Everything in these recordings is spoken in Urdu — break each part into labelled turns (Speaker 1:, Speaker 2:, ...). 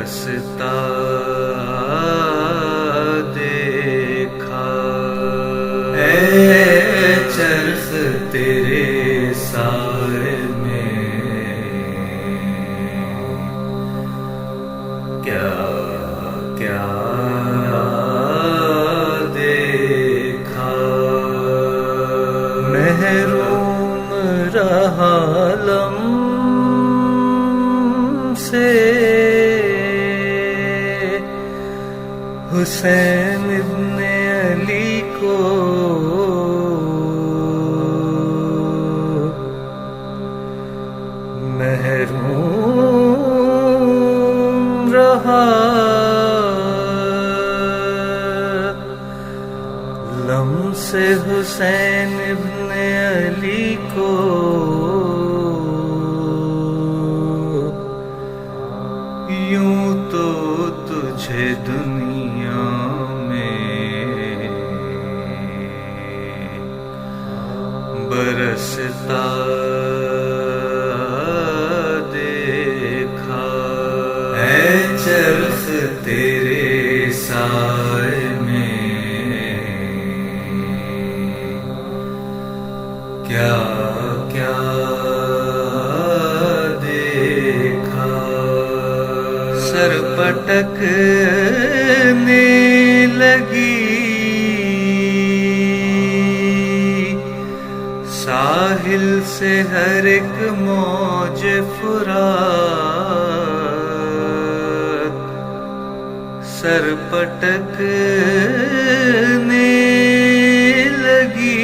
Speaker 1: برستا دیکھا، اے چرخ تیرے سائے میں کیا کیا دیکھا، محروم رہا لم سے حسین ابن علی کو، محروم رہا لم سے حسین ابن علی کو، یوں تو تجھے دنیا میں برستا دیکھا، اے چرخ تیرے سائے میں کیا کیا دیکھا، سر پٹکنے لگی ساحل سے ہر ایک موج فرات، سر پٹکنے لگی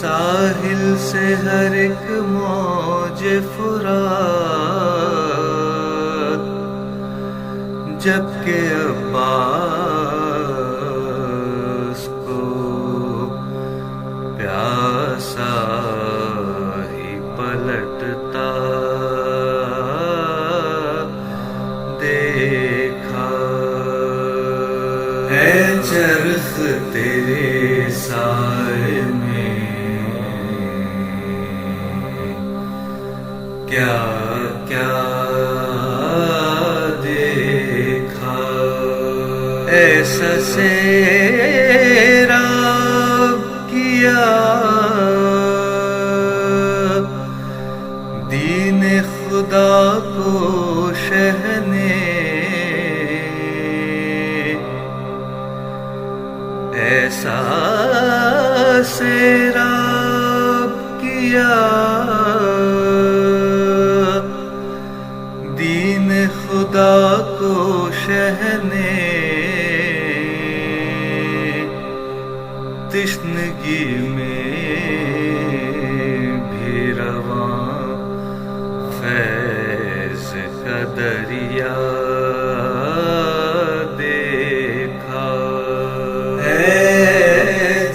Speaker 1: ساحل سے ہر ایک موج فرات، جبکہ عباس کو پیاسا ہی پلٹتا دیکھا، اے چرخ تیرے سائے میں کیا کیا دیکھا، ایسا سیراب کیا دین خدا کو شہ نے، ایسا سیراب کیا دین خدا کو شہ نے، تشنگی میں بھی رواں فیض کا دریا دیکھا، اے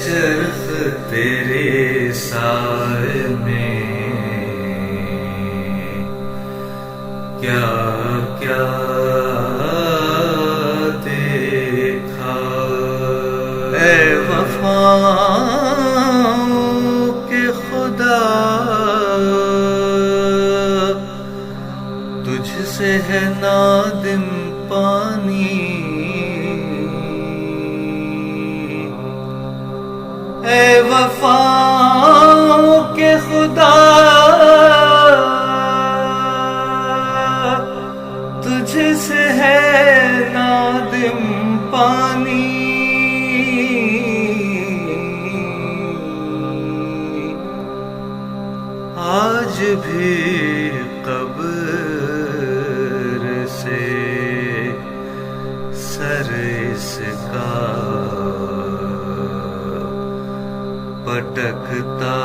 Speaker 1: چرخ تیرے سائے میں کیا کیا دیکھا، اے وفاؤں کے خدا تجھ سے ہے نادم پانی، اے وفاؤں کے خدا تجھ سے ہے نادم پانی، آج بھی قبر سے سر اس کا پٹکتا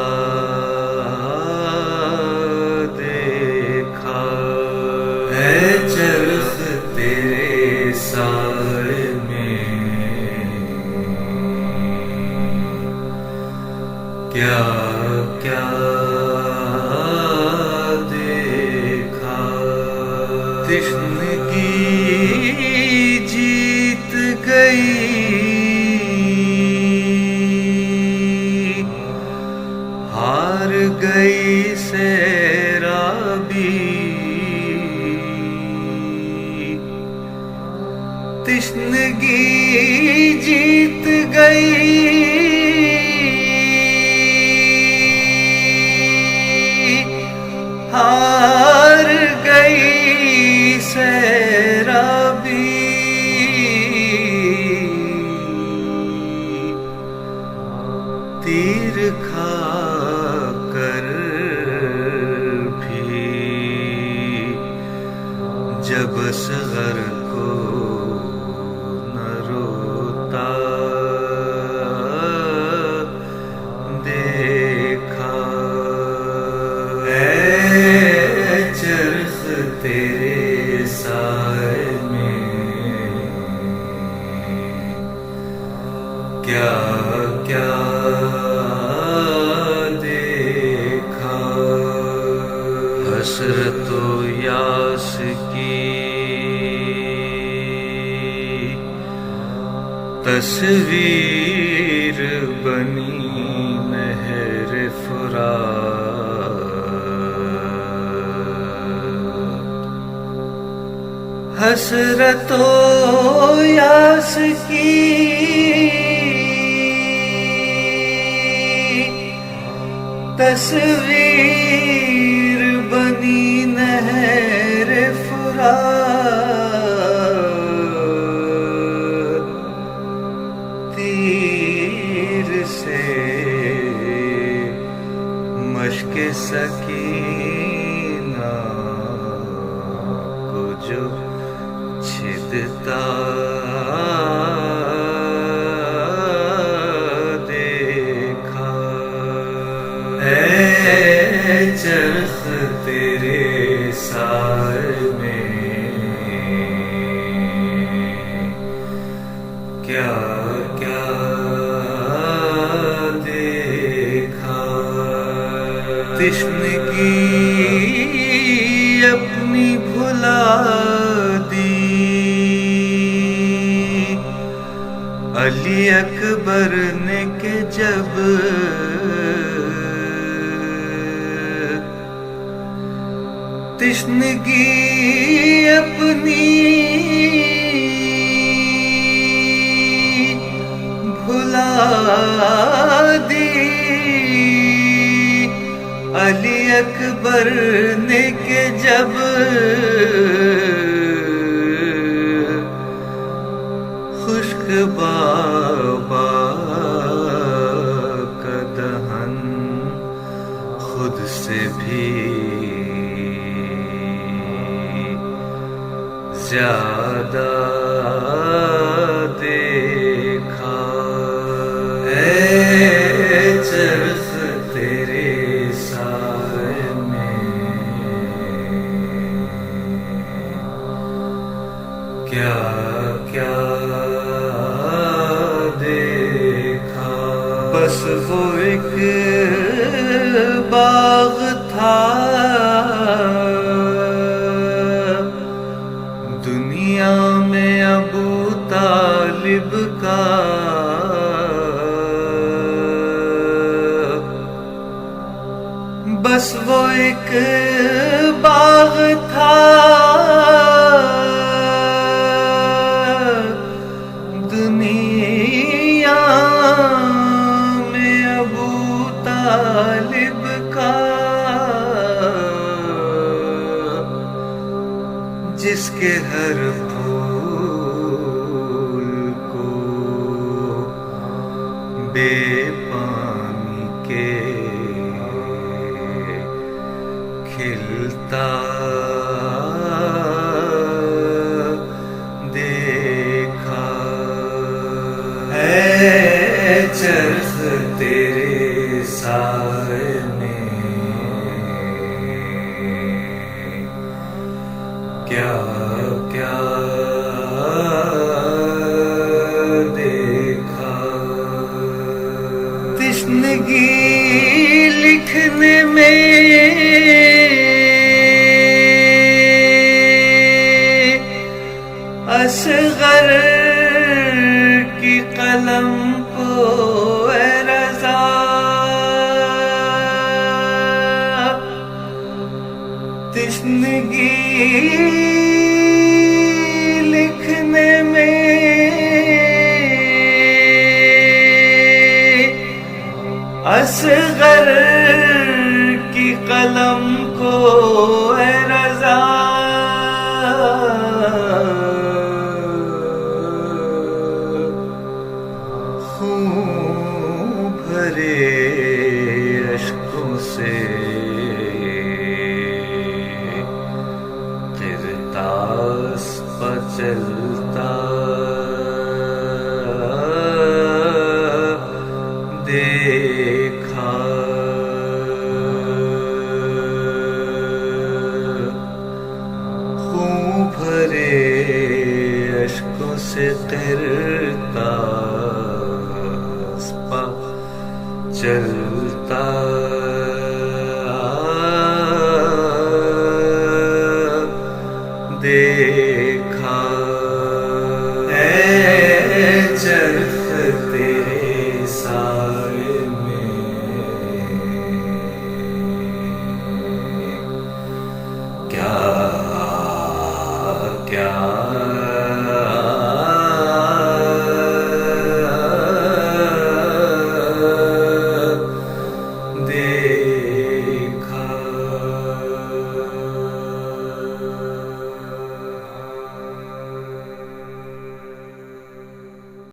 Speaker 1: دیکھا، اے چرخ تیرے سائے میں کیا کیا دیکھا، تشنگی جیت گئی ہار گئی سیرابی، تیر کھا کر بھی جب اصغر کو نہ روتا دیکھا، اے چرخ تیرے سائے میں کیا کیا دیکھا، حسرت و یاس کی تصویر بنی نہر فرات، حسرت و یاس کی تصویر بنی نہر فرات، تیر سے مشق سکینہ کو جو چھدتا دیکھا، اے چرخ تیرے سائے میں کیا کیا دیکھا، تشنگی اپنی بھلا دی علی اکبر نے کہ جب تشنگی اپنی بھلا دی علی اکبر نے کہ جب خشک بابا کا دہن خود سے بھی زیادہ دیکھا، اے چرخ تیرے سائے میں کیا کیا دیکھا، بس وہ ایک باغ تھا دنیا میں ابو طالب کا، بس وہ ایک باغ تھا دنیا میں ابو طالب کا، جس کے ہر پھول کو بے پانی کے کھلتا دیکھا، اے چرخ تیرے سائے میں کیا کیا دیکھا، تشنگی لکھنے میں اصغر کی قلم کو اے رضا، تشنگی لکھنے میں اصغر کی قلم کو اے رضا، خون بھر بھرے اشکوں سے کرتاس پہ چلتا دیکھا، خون بھرے اشکوں سے کرتاس پہ چلتا دیکھا، اے چرخ تیرے سائے میں کیا کیا